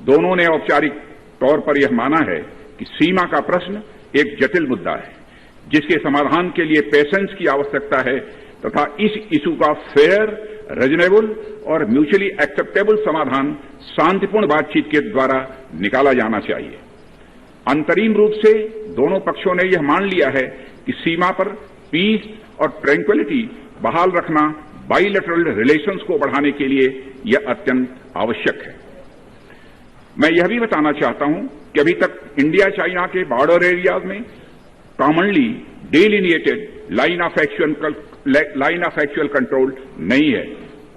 दोनों ने औपचारिक तौर पर यह माना है कि सीमा का प्रश्न एक जटिल मुद्दा है जिसके समाधान के लिए पेशेंस की आवश्यकता है तथा इस इशू का फेयर, रीजनेबल और म्यूचुअली एक्सेप्टेबल समाधान शांतिपूर्ण बातचीत के द्वारा निकाला जाना चाहिए। अंतरिम रूप से दोनों पक्षों ने यह मान लिया है कि सीमा पर पीस और ट्रैंक्विलिटी बहाल रखना बाइलेटरल रिलेशंस को बढ़ाने के लिए यह अत्यंत आवश्यक है। मैं यह भी बताना चाहता हूं कि अभी तक इंडिया चाइना के बॉर्डर एरियाज में commonly delineated line of actual control नहीं है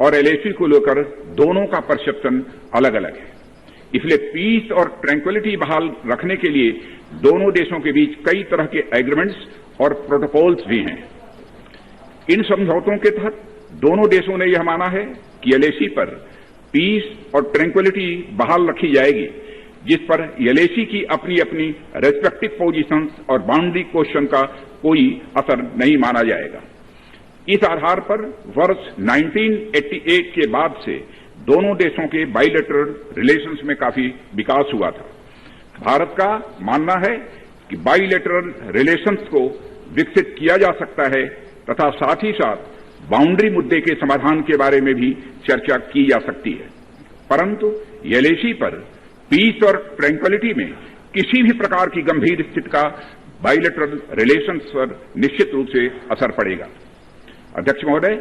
और एलएसी को लेकर दोनों का परसेप्शन अलग अलग है। इसलिए पीस और ट्रैंक्विलिटी बहाल रखने के लिए दोनों देशों के बीच कई तरह के एग्रीमेंट्स और प्रोटोकॉल्स भी हैं। इन समझौतों के तहत दोनों देशों ने यह माना है कि एलएसी पर पीस और ट्रैंक्विलिटी बहाल रखी जाएगी, जिस पर एलएसी की अपनी अपनी रेस्पेक्टिव पोजीशंस और बाउंड्री क्वेश्चन का कोई असर नहीं माना जाएगा। इस आधार पर वर्ष 1988 के बाद से दोनों देशों के बाइलेटरल रिलेशंस में काफी विकास हुआ था। भारत का मानना है कि बाइलेटरल रिलेशंस को विकसित किया जा सकता है तथा साथ ही साथ बाउंड्री मुद्दे के समाधान के बारे में भी चर्चा की जा सकती है, परंतु एलएसी पर पीस और ट्रैंक्विलिटी में किसी भी प्रकार की गंभीर स्थिति का बाइलेटरल रिलेशंस पर निश्चित रूप से असर पड़ेगा। अध्यक्ष महोदय,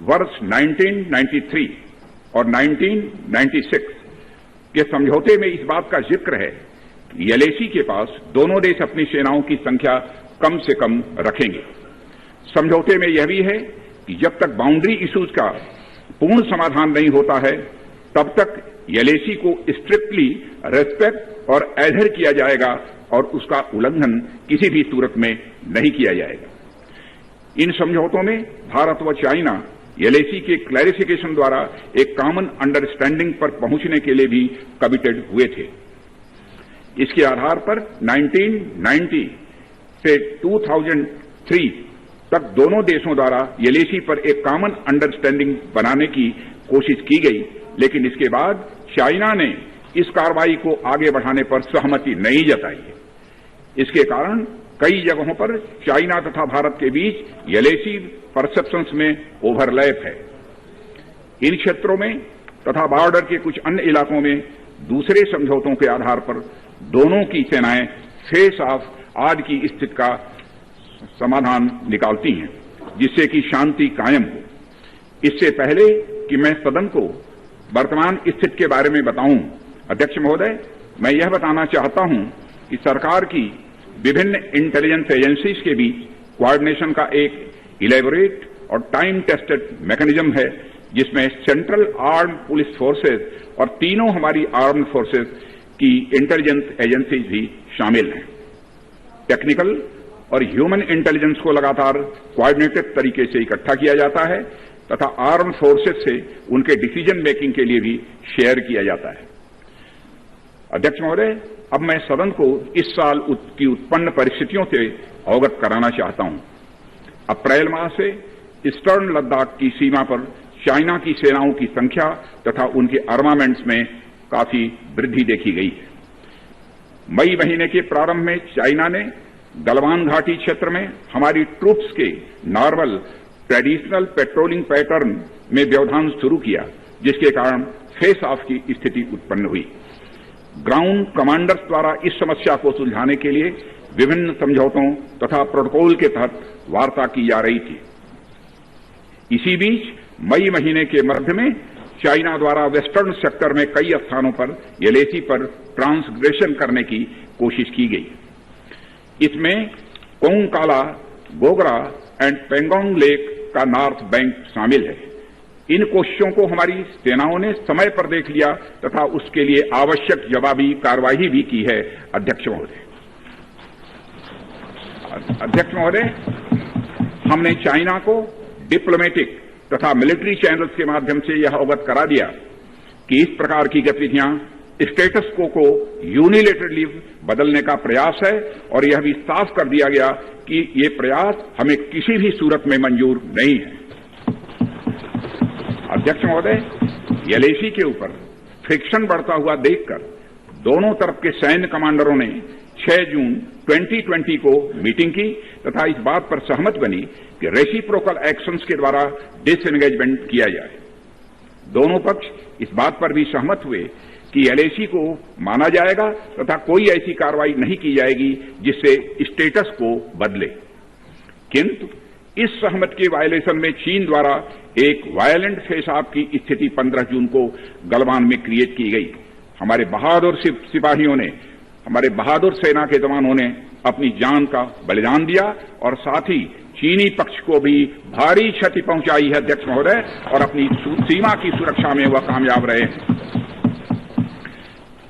वर्ष 1993 और 1996 के समझौते में इस बात का जिक्र है कि एलएसी के पास दोनों देश अपनी सेनाओं की संख्या कम से कम रखेंगे। समझौते में यह भी है कि जब तक बाउंड्री इश्यूज का पूर्ण समाधान नहीं होता है तब तक एलएसी को स्ट्रिक्टली रेस्पेक्ट और एडहेर किया जाएगा और उसका उल्लंघन किसी भी सूरत में नहीं किया जाएगा। इन समझौतों में भारत व चाइना एलएसी के क्लैरिफिकेशन द्वारा एक कॉमन अंडरस्टैंडिंग पर पहुंचने के लिए भी कमिटेड हुए थे। इसके आधार पर 1990 से 2003 तक दोनों देशों द्वारा एलएसी पर एक कॉमन अंडरस्टैंडिंग बनाने की कोशिश की गई, लेकिन इसके बाद चाइना ने इस कार्रवाई को आगे बढ़ाने पर सहमति नहीं जताई है। इसके कारण कई जगहों पर चाइना तथा भारत के बीच एलएसी परसेप्शंस में ओवरलैप है। इन क्षेत्रों में तथा बॉर्डर के कुछ अन्य इलाकों में दूसरे समझौतों के आधार पर दोनों की सेनाएं फेस ऑफ आज की स्थिति का समाधान निकालती हैं, जिससे कि शांति कायम हो। इससे पहले कि मैं सदन को वर्तमान स्थिति के बारे में बताऊं, अध्यक्ष महोदय, मैं यह बताना चाहता हूं कि सरकार की विभिन्न इंटेलिजेंस एजेंसीज के बीच कोऑर्डिनेशन का एक इलेबोरेट और टाइम टेस्टेड मैकेनिज्म है, जिसमें सेंट्रल आर्म्ड पुलिस फोर्सेज और तीनों हमारी आर्म्ड फोर्सेज की इंटेलिजेंस एजेंसीज भी शामिल हैं। टेक्निकल और ह्यूमन इंटेलिजेंस को लगातार कोऑर्डिनेटेड तरीके से इकट्ठा किया जाता है तथा आर्म फोर्सेस से उनके डिसीजन मेकिंग के लिए भी शेयर किया जाता है। अध्यक्ष महोदय, अब मैं सदन को इस साल की उत्पन्न परिस्थितियों से अवगत कराना चाहता हूं। अप्रैल माह से ईस्टर्न लद्दाख की सीमा पर चाइना की सेनाओं की संख्या तथा उनके आर्मामेंट्स में काफी वृद्धि देखी गई है। मई महीने के प्रारंभ में चाइना ने गलवान घाटी क्षेत्र में हमारी ट्रूप्स के नॉर्मल ट्रेडिशनल पेट्रोलिंग पैटर्न में व्यवधान शुरू किया, जिसके कारण फेस ऑफ की स्थिति उत्पन्न हुई। ग्राउंड कमांडर्स द्वारा इस समस्या को सुलझाने के लिए विभिन्न समझौतों तथा प्रोटोकॉल के तहत वार्ता की जा रही थी। इसी बीच मई महीने के मध्य में चाइना द्वारा वेस्टर्न सेक्टर में कई स्थानों पर एलएसी पर ट्रांसग्रेशन करने की कोशिश की गई। इसमें कोंगकाला, गोगरा एंड पेंगोंग लेक का नॉर्थ बैंक शामिल है। इन कोशिशों को हमारी सेनाओं ने समय पर देख लिया तथा उसके लिए आवश्यक जवाबी कार्रवाई भी की है। अध्यक्ष महोदय, हमने चाइना को डिप्लोमेटिक तथा मिलिट्री चैनल्स के माध्यम से यह अवगत करा दिया कि इस प्रकार की गतिविधियां स्टेटस को यूनिलेटरली बदलने का प्रयास है और यह भी साफ कर दिया गया कि ये प्रयास हमें किसी भी सूरत में मंजूर नहीं है। अध्यक्ष महोदय, एलएसी के ऊपर फ्रिक्शन बढ़ता हुआ देखकर दोनों तरफ के सैन्य कमांडरों ने 6 जून 2020 को मीटिंग की तथा इस बात पर सहमत बनी कि रेसिप्रोकल एक्शंस के द्वारा डिसएंगेजमेंट किया जाए। दोनों पक्ष इस बात पर भी सहमत हुए कि एलएसी को माना जाएगा तथा कोई ऐसी कार्रवाई नहीं की जाएगी जिससे स्टेटस को बदले। किंतु इस सहमति के वायलेशन में चीन द्वारा एक वायलेंट फेस ऑफ की स्थिति 15 जून को गलवान में क्रिएट की गई। हमारे बहादुर सिपाहियों ने, हमारे बहादुर सेना के जवानों ने अपनी जान का बलिदान दिया और साथ ही चीनी पक्ष को भी भारी क्षति पहुंचाई है अध्यक्ष महोदय, और अपनी सीमा की सुरक्षा में वह कामयाब रहे हैं।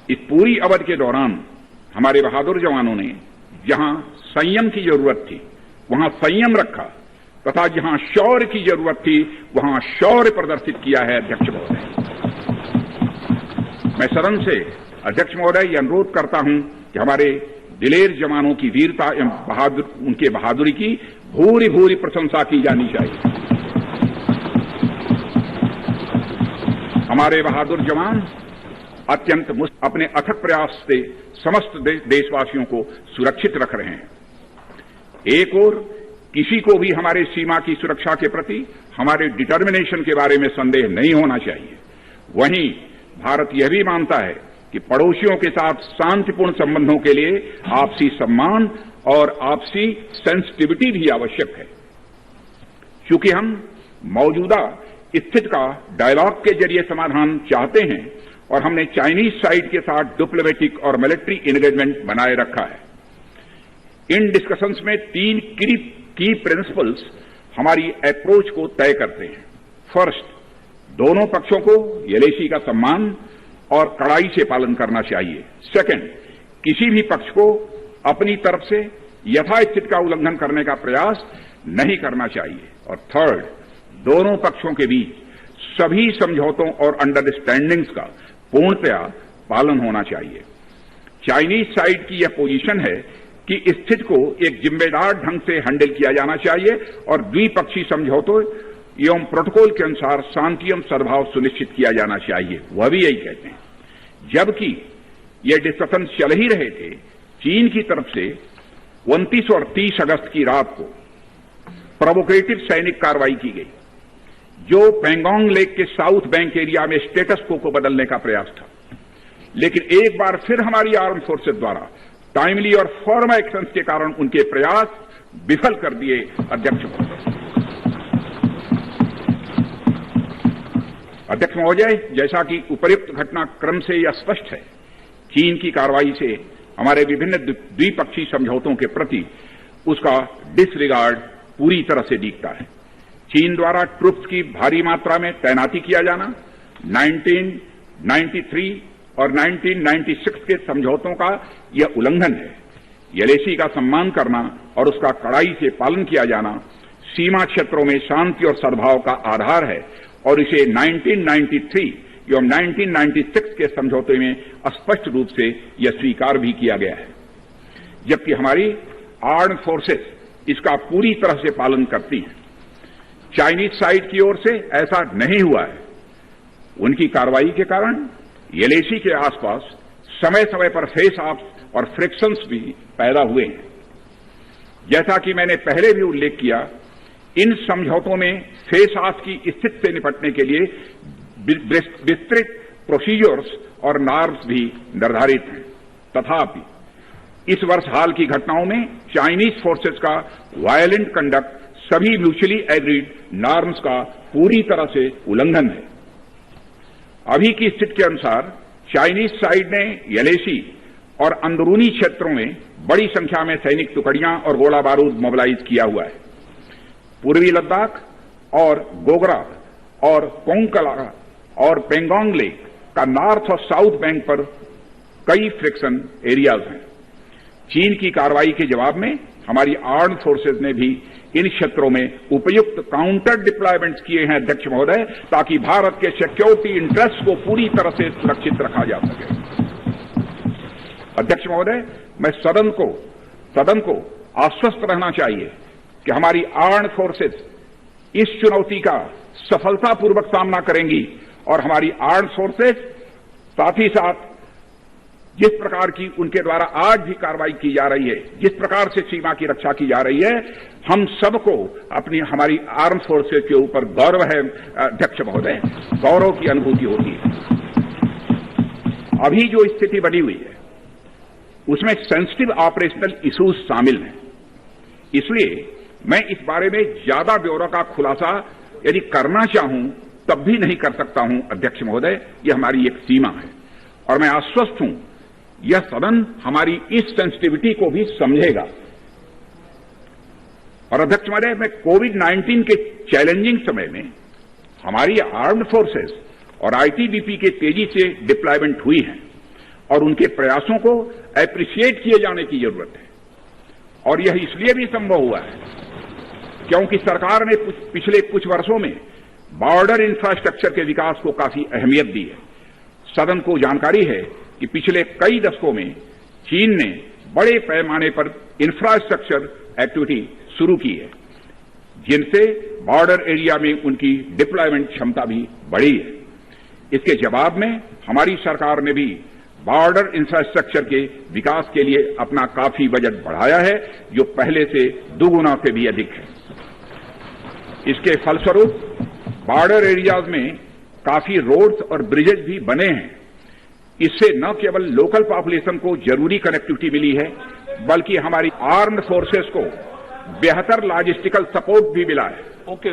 इस पूरी अवधि के दौरान हमारे बहादुर जवानों ने जहां संयम की जरूरत थी वहां संयम रखा तथा जहां शौर्य की जरूरत थी वहां शौर्य प्रदर्शित किया है अध्यक्ष महोदय। मैं सदन से अध्यक्ष महोदय ये अनुरोध करता हूं कि हमारे दिलेर जवानों की वीरता एवं उनके बहादुरी की भूरी भूरी प्रशंसा की जानी चाहिए। हमारे बहादुर जवान अत्यंत अपने अथक प्रयास से समस्त देशवासियों को सुरक्षित रख रहे हैं। एक ओर किसी को भी हमारे सीमा की सुरक्षा के प्रति हमारे डिटर्मिनेशन के बारे में संदेह नहीं होना चाहिए। वहीं भारत यह भी मानता है कि पड़ोसियों के साथ शांतिपूर्ण संबंधों के लिए आपसी सम्मान और आपसी सेंसिटिविटी भी आवश्यक है। चूंकि हम मौजूदा स्थिति का डायलॉग के जरिए समाधान चाहते हैं और हमने चाइनीज साइड के साथ डिप्लोमेटिक और मिलिट्री एंगेजमेंट बनाए रखा है। इन डिस्कशंस में 3 की प्रिंसिपल्स हमारी अप्रोच को तय करते हैं। फर्स्ट, दोनों पक्षों को एलएसी का सम्मान और कड़ाई से पालन करना चाहिए। सेकंड, किसी भी पक्ष को अपनी तरफ से यथास्थिति का उल्लंघन करने का प्रयास नहीं करना चाहिए। और थर्ड, दोनों पक्षों के बीच सभी समझौतों और अंडरस्टैंडिंग्स का पूर्णतया पालन होना चाहिए। चाइनीज साइड की यह पोजीशन है कि स्थिति को एक जिम्मेदार ढंग से हैंडल किया जाना चाहिए और द्विपक्षीय समझौतों एवं प्रोटोकॉल के अनुसार शांति एवं सद्भाव सुनिश्चित किया जाना चाहिए। वह भी यही कहते हैं। जबकि ये डिस्कशन चल ही रहे थे, चीन की तरफ से 29 और 30 अगस्त की रात को प्रोवोकेटिव सैनिक कार्रवाई की गई, जो पेंगोंग लेक के साउथ बैंक एरिया में स्टेटस को बदलने का प्रयास था। लेकिन एक बार फिर हमारी आर्म फोर्सेज द्वारा टाइमली और फॉर्म एक्शंस के कारण उनके प्रयास विफल कर दिए अध्यक्ष महोदय। जैसा कि उपर्युक्त घटनाक्रम से यह स्पष्ट है, चीन की कार्रवाई से हमारे विभिन्न द्विपक्षीय समझौतों के प्रति उसका डिसरिगार्ड पूरी तरह से दिखता है। चीन द्वारा ट्रुप्स की भारी मात्रा में तैनाती किया जाना, 1993 और 1996 के समझौतों का यह उल्लंघन है। एलएसी का सम्मान करना और उसका कड़ाई से पालन किया जाना सीमा क्षेत्रों में शांति और सद्भाव का आधार है और इसे 1993 एवं 1996 के समझौते में स्पष्ट रूप से यह स्वीकार भी किया गया है। जबकि हमारी आर्म्ड फोर्सेस इसका पूरी तरह से पालन करती हैं। चाइनीज साइड की ओर से ऐसा नहीं हुआ है। उनकी कार्रवाई के कारण एलएसी के आसपास समय समय पर फेस ऑफ और फ्रिक्शंस भी पैदा हुए हैं। जैसा कि मैंने पहले भी उल्लेख किया, इन समझौतों में फेस ऑफ की स्थिति से निपटने के लिए विस्तृत प्रोसीजर्स और नॉर्म्स भी निर्धारित हैं। तथापि इस वर्ष हाल की घटनाओं में चाइनीज फोर्सेस का वायलेंट कंडक्ट सभी म्यूचुअली एग्रीड नॉर्म्स का पूरी तरह से उल्लंघन है। अभी की स्थिति के अनुसार चाइनीज साइड ने एलएसी और अंदरूनी क्षेत्रों में बड़ी संख्या में सैनिक टुकड़ियां और गोला बारूद मोबिलाइज किया हुआ है। पूर्वी लद्दाख और गोगरा और कोंकला और पेंगोंग लेक का नॉर्थ और साउथ बैंक पर कई फ्रिक्शन एरियाज हैं। चीन की कार्रवाई के जवाब में हमारी आर्म्ड फोर्सेज ने भी इन क्षेत्रों में उपयुक्त काउंटर डिप्लॉयमेंट्स किए हैं अध्यक्ष महोदय, ताकि भारत के सिक्योरिटी इंटरेस्ट को पूरी तरह से सुरक्षित रखा जा सके। अध्यक्ष महोदय, मैं सदन को आश्वस्त रहना चाहिए कि हमारी आर्म्ड फोर्सेज इस चुनौती का सफलतापूर्वक सामना करेंगी और हमारी आर्म्ड फोर्सेज साथ ही साथ जिस प्रकार की उनके द्वारा आज भी कार्रवाई की जा रही है, जिस प्रकार से सीमा की रक्षा की जा रही है, हम सबको हमारी आर्म फोर्सेज के ऊपर गौरव है अध्यक्ष महोदय, गौरव की अनुभूति होती है। अभी जो स्थिति बनी हुई है उसमें सेंसिटिव ऑपरेशनल इश्यूज शामिल हैं, इसलिए मैं इस बारे में ज्यादा ब्यौरा का खुलासा यदि करना चाहूं तब भी नहीं कर सकता हूं अध्यक्ष महोदय, यह हमारी एक सीमा है और मैं आश्वस्त हूं यह सदन हमारी इस सेंसिटिविटी को भी समझेगा। और अध्यक्ष महोदय, मैं कोविड-19 के चैलेंजिंग समय में हमारी आर्म्ड फोर्सेस और आईटीबीपी के तेजी से डिप्लॉयमेंट हुई है और उनके प्रयासों को एप्रिशिएट किए जाने की जरूरत है। और यह इसलिए भी संभव हुआ है क्योंकि सरकार ने पिछले कुछ वर्षों में बॉर्डर इंफ्रास्ट्रक्चर के विकास को काफी अहमियत दी है। सदन को जानकारी है कि पिछले कई दशकों में चीन ने बड़े पैमाने पर इंफ्रास्ट्रक्चर एक्टिविटी शुरू की है, जिनसे बॉर्डर एरिया में उनकी डिप्लॉयमेंट क्षमता भी बढ़ी है। इसके जवाब में हमारी सरकार ने भी बॉर्डर इंफ्रास्ट्रक्चर के विकास के लिए अपना काफी बजट बढ़ाया है, जो पहले से दोगुना से भी अधिक है। इसके फलस्वरूप बॉर्डर एरियाज में काफी रोड्स और ब्रिजेज भी बने हैं। इससे न केवल लोकल पॉपुलेशन को जरूरी कनेक्टिविटी मिली है, बल्कि हमारी आर्म्ड फोर्सेस को बेहतर लॉजिस्टिकल सपोर्ट भी मिला है। ओके।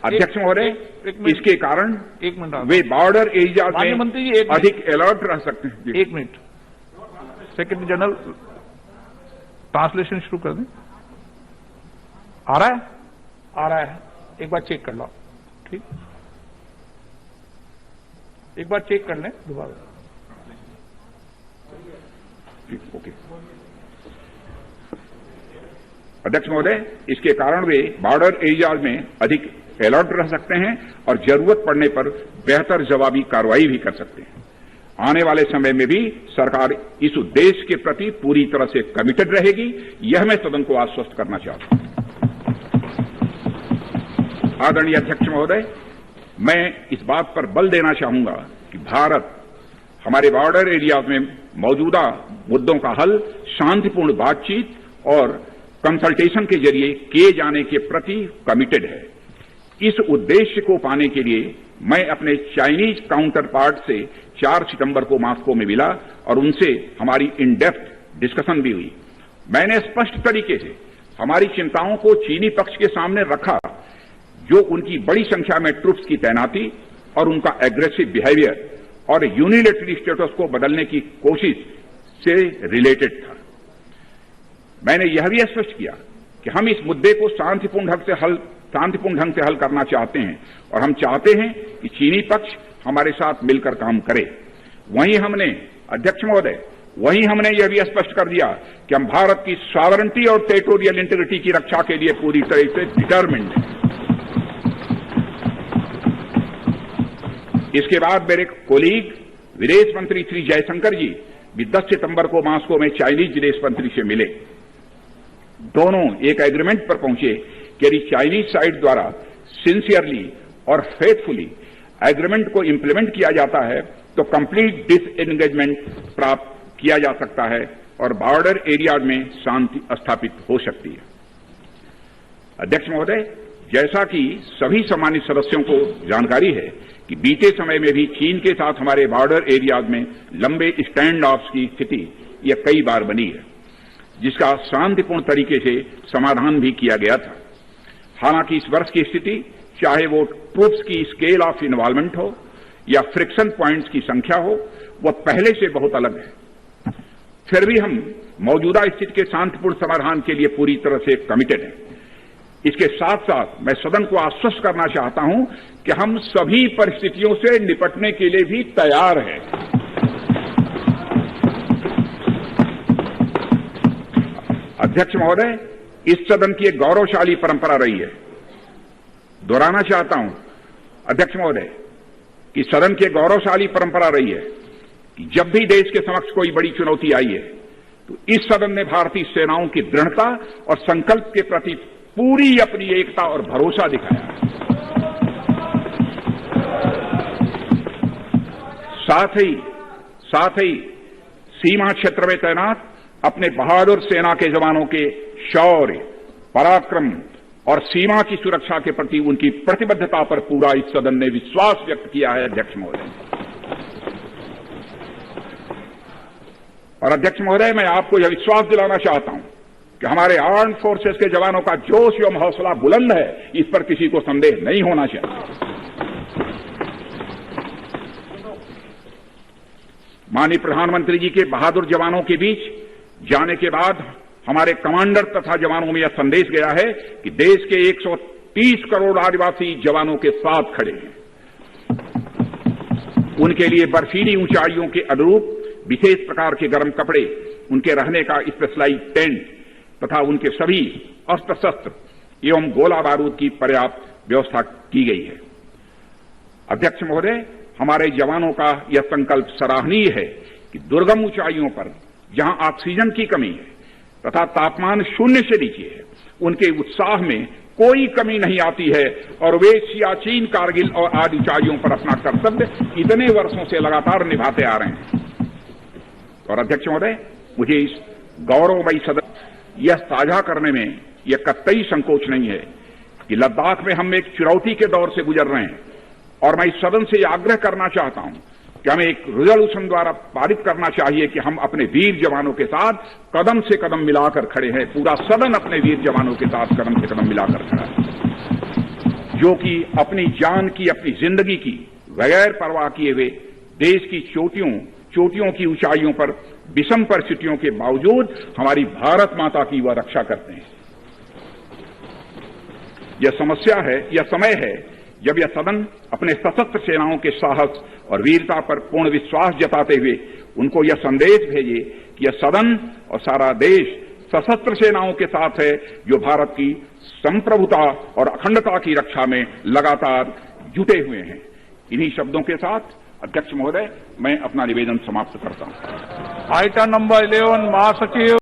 अध्यक्ष महोदय, इसके कारण वे बॉर्डर एरियाज में अधिक अलर्ट रह सकते हैं। एक मिनट, सेक्रेटरी जनरल ट्रांसलेशन शुरू कर दें। आ रहा है, एक बार चेक कर लो। ठीक, एक बार चेक कर लें दोबारा। ओके। अध्यक्ष महोदय, इसके कारण वे बॉर्डर एरियाज में अधिक अलर्ट रह सकते हैं और जरूरत पड़ने पर बेहतर जवाबी कार्रवाई भी कर सकते हैं। आने वाले समय में भी सरकार इस उद्देश्य के प्रति पूरी तरह से कमिटेड रहेगी, यह मैं सदन को आश्वस्त करना चाहता हूं। आदरणीय अध्यक्ष महोदय, मैं इस बात पर बल देना चाहूंगा कि भारत हमारे बॉर्डर एरियाज में मौजूदा मुद्दों का हल शांतिपूर्ण बातचीत और कंसल्टेशन के जरिए किए जाने के प्रति कमिटेड है। इस उद्देश्य को पाने के लिए मैं अपने चाइनीज काउंटर पार्ट से 4 सितंबर को मॉस्को में मिला और उनसे हमारी इन डेप्थ डिस्कशन भी हुई। मैंने स्पष्ट तरीके से हमारी चिंताओं को चीनी पक्ष के सामने रखा, जो उनकी बड़ी संख्या में ट्रूप्स की तैनाती और उनका एग्रेसिव बिहेवियर और यूनिलैटरल स्टेटस को बदलने की कोशिश से रिलेटेड था। मैंने यह भी स्पष्ट किया कि हम इस मुद्दे को शांतिपूर्ण ढंग से हल करना चाहते हैं और हम चाहते हैं कि चीनी पक्ष हमारे साथ मिलकर काम करे। वहीं हमने अध्यक्ष महोदय, यह भी स्पष्ट कर दिया कि हम भारत की सॉवरेनिटी और टेरिटोरियल इंटीग्रिटी की रक्षा के लिए पूरी तरह से डिटरमिन्ड हैं। इसके बाद मेरे कोलीग विदेश मंत्री श्री जयशंकर जी भी 10 सितंबर को मॉस्को में चाइनीज विदेश मंत्री से मिले। दोनों एक एग्रीमेंट पर पहुंचे कि यदि चाइनीज साइड द्वारा सिंसियरली और फेथफुली एग्रीमेंट को इंप्लीमेंट किया जाता है तो कंप्लीट डिसएंगेजमेंट प्राप्त किया जा सकता है और बॉर्डर एरिया में शांति स्थापित हो सकती है। अध्यक्ष महोदय, जैसा कि सभी सम्मानित सदस्यों को जानकारी है कि बीते समय में भी चीन के साथ हमारे बॉर्डर एरियाज में लंबे स्टैंड ऑफ्स की स्थिति यह कई बार बनी है, जिसका शांतिपूर्ण तरीके से समाधान भी किया गया था। हालांकि इस वर्ष की स्थिति, चाहे वो ट्रूप्स की स्केल ऑफ इन्वॉल्वमेंट हो या फ्रिक्शन पॉइंट्स की संख्या हो, वह पहले से बहुत अलग है। फिर भी हम मौजूदा स्थिति के शांतिपूर्ण समाधान के लिए पूरी तरह से कमिटेड हैं। इसके साथ साथ मैं सदन को आश्वस्त करना चाहता हूं कि हम सभी परिस्थितियों से निपटने के लिए भी तैयार हैं। अध्यक्ष महोदय, इस सदन की एक गौरवशाली परंपरा रही है। दोहराना चाहता हूं अध्यक्ष महोदय कि सदन की गौरवशाली परंपरा रही है कि जब भी देश के समक्ष कोई बड़ी चुनौती आई है तो इस सदन ने भारतीय सेनाओं की दृढ़ता और संकल्प के प्रति पूरी अपनी एकता और भरोसा दिखाया। साथ ही सीमा क्षेत्र में तैनात अपने बहादुर सेना के जवानों के शौर्य, पराक्रम और सीमा की सुरक्षा के प्रति उनकी प्रतिबद्धता पर पूरा इस सदन ने विश्वास व्यक्त किया है। अध्यक्ष महोदय और अध्यक्ष महोदय, मैं आपको यह विश्वास दिलाना चाहता हूं कि हमारे आर्म्ड फोर्सेस के जवानों का जोश एवं हौसला बुलंद है, इस पर किसी को संदेह नहीं होना चाहिए। माननीय प्रधानमंत्री जी के बहादुर जवानों के बीच जाने के बाद हमारे कमांडर तथा जवानों में यह संदेश गया है कि देश के 130 करोड़ आदिवासी जवानों के साथ खड़े हैं। उनके लिए बर्फीली ऊंचाइयों के अनुरूप विशेष प्रकार के गर्म कपड़े, उनके रहने का स्पेशलाइज्ड टेंट तथा उनके सभी अस्त्र शस्त्र एवं गोला बारूद की पर्याप्त व्यवस्था की गई है। अध्यक्ष महोदय, हमारे जवानों का यह संकल्प सराहनीय है कि दुर्गम ऊंचाइयों पर जहां ऑक्सीजन की कमी है तथा तापमान शून्य से नीचे है, उनके उत्साह में कोई कमी नहीं आती है और वे सियाचिन, कारगिल और आदि ऊंचाइयों पर अपना कर्तव्य इतने वर्षों से लगातार निभाते आ रहे हैं। और अध्यक्ष महोदय, मुझे इस गौरवमयी सदन यह साझा करने में यह कतई संकोच नहीं है कि लद्दाख में हम एक चुनौती के दौर से गुजर रहे हैं और मैं इस सदन से यह आग्रह करना चाहता हूं कि हमें एक रिजोल्यूशन द्वारा पारित करना चाहिए कि हम अपने वीर जवानों के साथ कदम से कदम मिलाकर खड़े हैं। पूरा सदन अपने वीर जवानों के साथ कदम से कदम मिलाकर खड़ा है, जो कि अपनी जान की, अपनी जिंदगी की बगैर परवाह किए हुए देश की चोटियों की ऊंचाइयों पर विषम परिस्थितियों के बावजूद हमारी भारत माता की वह रक्षा करते हैं। यह समय है जब यह सदन अपने सशस्त्र सेनाओं के साहस और वीरता पर पूर्ण विश्वास जताते हुए उनको यह संदेश भेजे कि यह सदन और सारा देश सशस्त्र सेनाओं के साथ है, जो भारत की संप्रभुता और अखंडता की रक्षा में लगातार जुटे हुए हैं। इन्हीं शब्दों के साथ अध्यक्ष महोदय, मैं अपना निवेदन समाप्त करता हूं। आइटम नंबर 11 महासचिव